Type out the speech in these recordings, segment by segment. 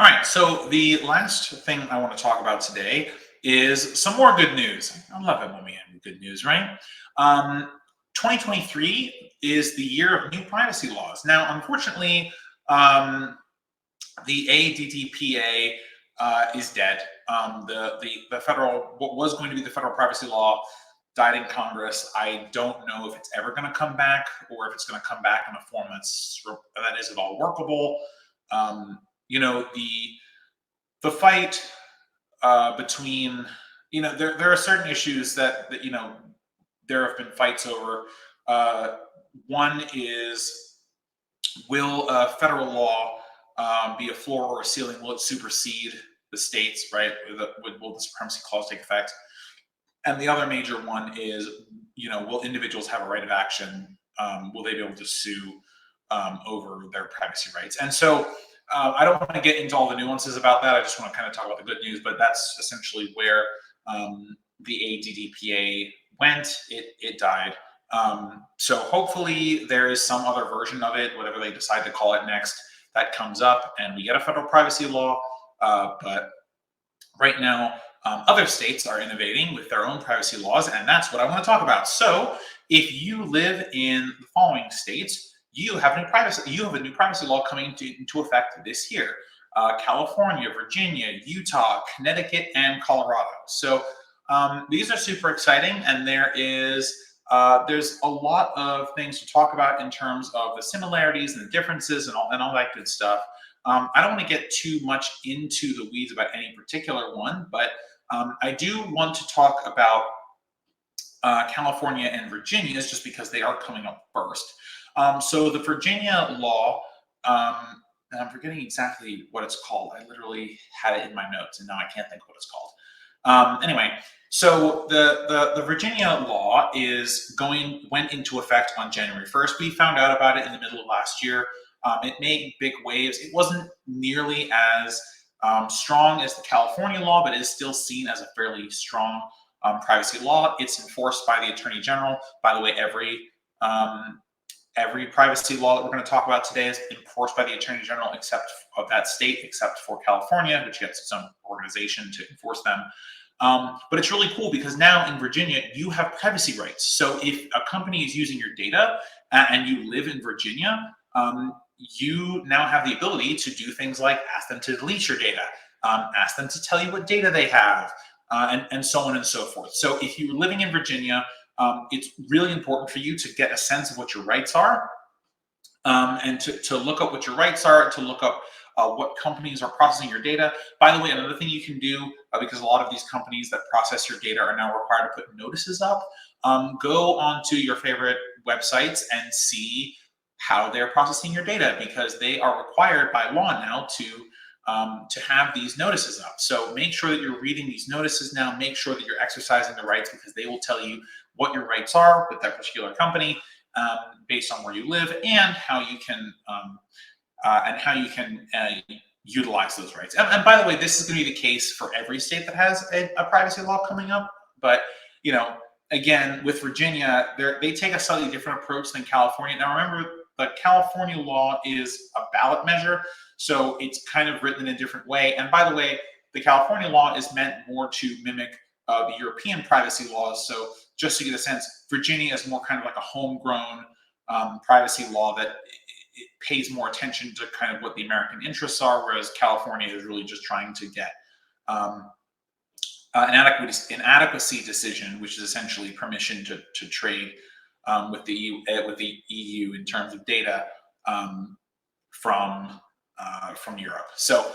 All right, so the last thing I want to talk about today is some more good news. I love it when we have good news, right? Um, 2023 is the year of new privacy laws. Now, unfortunately, um, the ADDPA is dead. The federal, what was going to be the federal privacy law, died in Congress. I don't know if it's ever going to come back, or if it's going to come back in a form that is at all workable. Um, the fight between, there are certain issues that there have been fights over. Uh, One is, will federal law be a floor or a ceiling? Will it supersede the states, right? Will the supremacy clause take effect? And the other major one is, will individuals have a right of action? Will they be able to sue over their privacy rights? And so I don't want to get into all the nuances about that. I just want to kind of talk about the good news, but that's essentially where the ADDPA went. It died. So hopefully there is some other version of it, whatever they decide to call it next, that comes up and we get a federal privacy law. But right now, other states are innovating with their own privacy laws, and that's what I want to talk about. So, if you live in the following states, you have a new privacy law coming into effect this year: California, Virginia, Utah, Connecticut, and Colorado. So, these are super exciting, and there's a lot of things to talk about in terms of the similarities and the differences and all that good stuff. I don't want to get too much into the weeds about any particular one, but I do want to talk about California and Virginia, just because they are coming up first. So the Virginia law, and I'm forgetting exactly what it's called. I literally had it in my notes, and now I can't think what it's called. Anyway, so the Virginia law went into effect on January 1st. We found out about it in the middle of last year. It made big waves. It wasn't nearly as strong as the California law, but it is still seen as a fairly strong privacy law. It's enforced by the Attorney General. By the way, every privacy law that we're going to talk about today is enforced by the Attorney General of that state, except for California, which gets its own organization to enforce them. But it's really cool because now in Virginia, you have privacy rights. So if a company is using your data and you live in Virginia, you now have the ability to do things like ask them to delete your data, ask them to tell you what data they have, and so on and so forth. So if you're living in Virginia, it's really important for you to get a sense of what your rights are, and to look up what your rights are, to look up what companies are processing your data. By the way, another thing you can do, because a lot of these companies that process your data are now required to put notices up, go onto your favorite websites and see how they're processing your data, because they are required by law now to have these notices up. So make sure that you're reading these notices now. Make sure that you're exercising the rights, because they will tell you what your rights are with that particular company, based on where you live, and how you can utilize those rights. And by the way, this is going to be the case for every state that has a privacy law coming up. But again, with Virginia, they take a slightly different approach than California. Now, remember, the California law is a ballot measure, so it's kind of written in a different way. And by the way, the California law is meant more to mimic the European privacy laws. So just to get a sense, Virginia is more kind of like a homegrown privacy law that it pays more attention to kind of what the American interests are, whereas California is really just trying to get an adequacy decision, which is essentially permission to trade with the EU in terms of data from Europe. So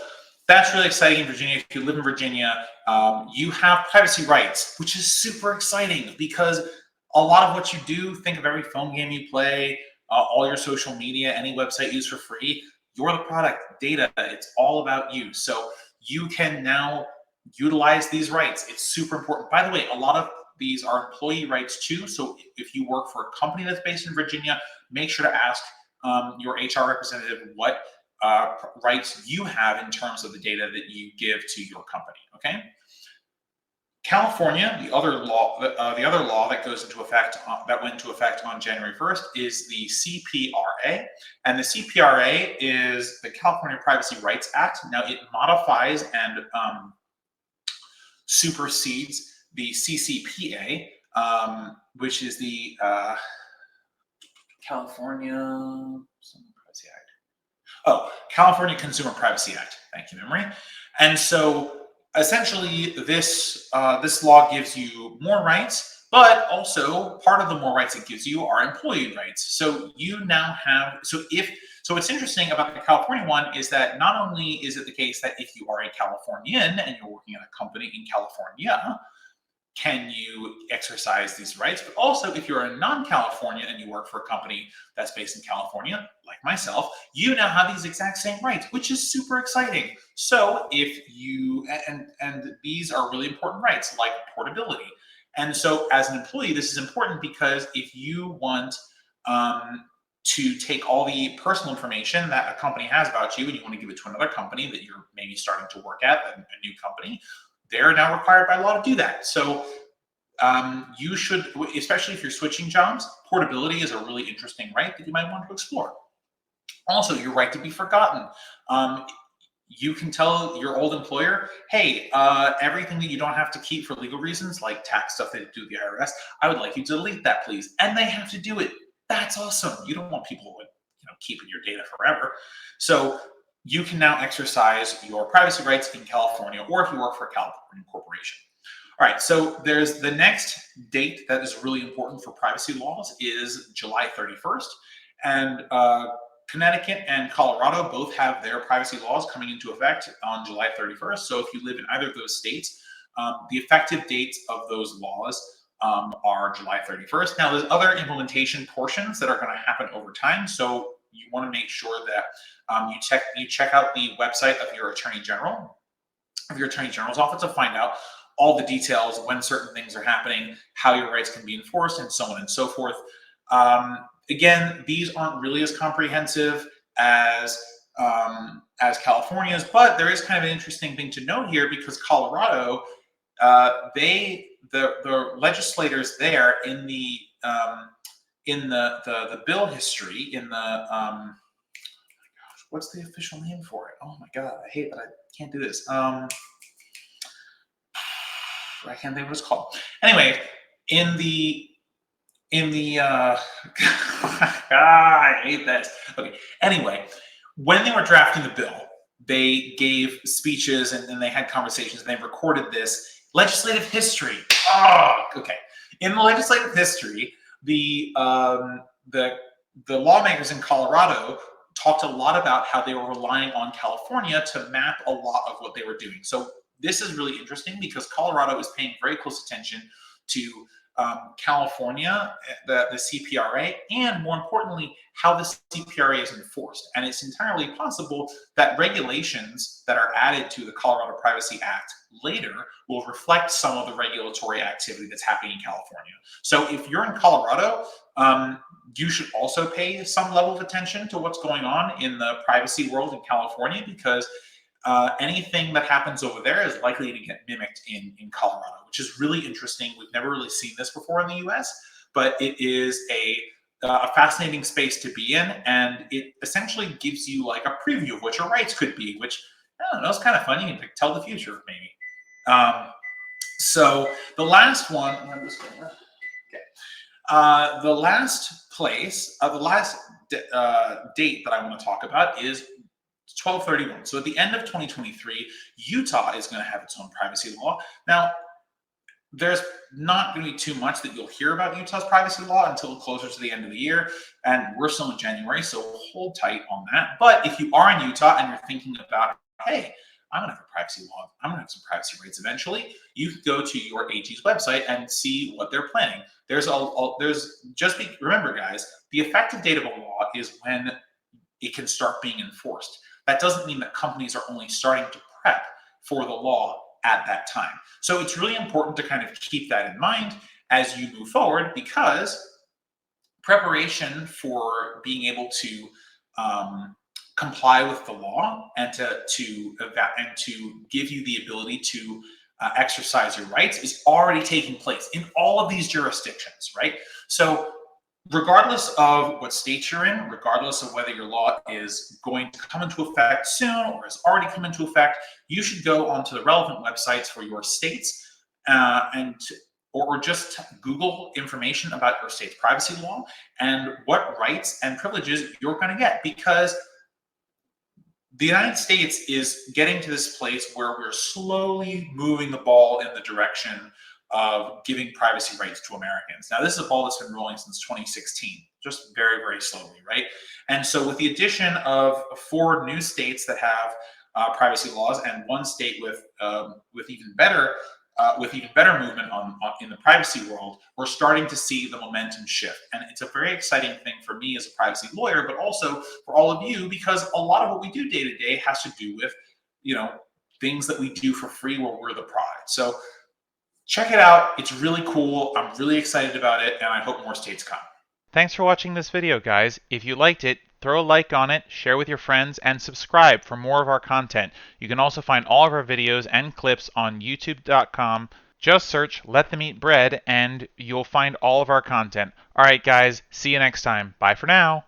that's really exciting in Virginia. If you live in Virginia, you have privacy rights, which is super exciting, because a lot of what you do, think of every phone game you play, all your social media, any website used for free, you're the product, data, it's all about you. So you can now utilize these rights. It's super important. By the way, a lot of these are employee rights too. So if you work for a company that's based in Virginia, make sure to ask your HR representative what rights you have in terms of the data that you give to your company, okay? California, the other law that goes into effect that went into effect on January 1st is the CPRA, and the CPRA is the California Privacy Rights Act. Now it modifies and supersedes the CCPA, which is the California Privacy Act. Oh, California Consumer Privacy Act. Thank you, memory. And so essentially, this law gives you more rights, but also part of the more rights it gives you are employee rights. So you now have so what's interesting about the California one is that not only is it the case that if you are a Californian and you're working at a company in California, can you exercise these rights? But also, if you're a non-California and you work for a company that's based in California, like myself, you now have these exact same rights, which is super exciting. So if you, and these are really important rights, like portability. And so as an employee, this is important because if you want to take all the personal information that a company has about you and you want to give it to another company that you're maybe starting to work at, a new company, they're now required by law to do that. So you should, especially if you're switching jobs, portability is a really interesting right that you might want to explore. Also, your right to be forgotten. You can tell your old employer, hey, everything that you don't have to keep for legal reasons, like tax stuff they do with the IRS, I would like you to delete that, please. And they have to do it. That's awesome. You don't want people keeping your data forever. So you can now exercise your privacy rights in California, or if you work for a California corporation. All right, so there's the next date that is really important for privacy laws is July 31st. And Connecticut and Colorado both have their privacy laws coming into effect on July 31st. So if you live in either of those states, the effective dates of those laws are July 31st. Now, there's other implementation portions that are going to happen over time. So you want to make sure that you check out the website of your Attorney General, of your Attorney General's office, to find out all the details, when certain things are happening, how your rights can be enforced, and so on and so forth. Again, these aren't really as comprehensive as California's, but there is kind of an interesting thing to note here because Colorado, the legislators there in the bill history, in the what's the official name for it? Oh my God, I hate that I can't do this. I can't think what it's called. Anyway, in the I hate this. Okay. Anyway, when they were drafting the bill, they gave speeches and they had conversations and they recorded this legislative history. Oh, okay. In the legislative history, the lawmakers in Colorado talked a lot about how they were relying on California to map a lot of what they were doing. So this is really interesting because Colorado is paying very close attention to California, the CPRA, and more importantly, how the CPRA is enforced. And it's entirely possible that regulations that are added to the Colorado Privacy Act later will reflect some of the regulatory activity that's happening in California. So if you're in Colorado, you should also pay some level of attention to what's going on in the privacy world in California, because anything that happens over there is likely to get mimicked in Colorado, which is really interesting. We've never really seen this before in the US, but it is a fascinating space to be in. And it essentially gives you like a preview of what your rights could be, which, I don't know, it's kind of fun. You can tell the future, maybe. So the last one, I'm just going to, okay. The last place, the last date that I want to talk about is 12/31. So at the end of 2023, Utah is going to have its own privacy law. Now, there's not going to be too much that you'll hear about Utah's privacy law until closer to the end of the year, and we're still in January, so hold tight on that. But if you are in Utah and you're thinking about, hey, I'm going to have a privacy law, I'm going to have some privacy rights eventually, you can go to your AG's website and see what they're planning. Remember, guys, the effective date of a law is when it can start being enforced. That doesn't mean that companies are only starting to prep for the law at that time. So it's really important to kind of keep that in mind as you move forward, because preparation for being able to comply with the law and to give you the ability to exercise your rights is already taking place in all of these jurisdictions, right? So regardless of what state you're in, regardless of whether your law is going to come into effect soon or has already come into effect, you should go onto the relevant websites for your states or just Google information about your state's privacy law and what rights and privileges you're going to get, because the United States is getting to this place where we're slowly moving the ball in the direction of giving privacy rights to Americans. Now, this is a ball that's been rolling since 2016, just very, very slowly, right? And so, with the addition of 4 new states that have privacy laws and 1 state with even better movement in the privacy world, we're starting to see the momentum shift. And it's a very exciting thing for me as a privacy lawyer, but also for all of you, because a lot of what we do day to day has to do with, things that we do for free where we're the product. So check it out. It's really cool. I'm really excited about it, and I hope more states come. Thanks for watching this video, guys. If you liked it, throw a like on it, share with your friends, and subscribe for more of our content. You can also find all of our videos and clips on youtube.com. Just search Let Them Eat Bread and you'll find all of our content. Alright guys, see you next time. Bye for now.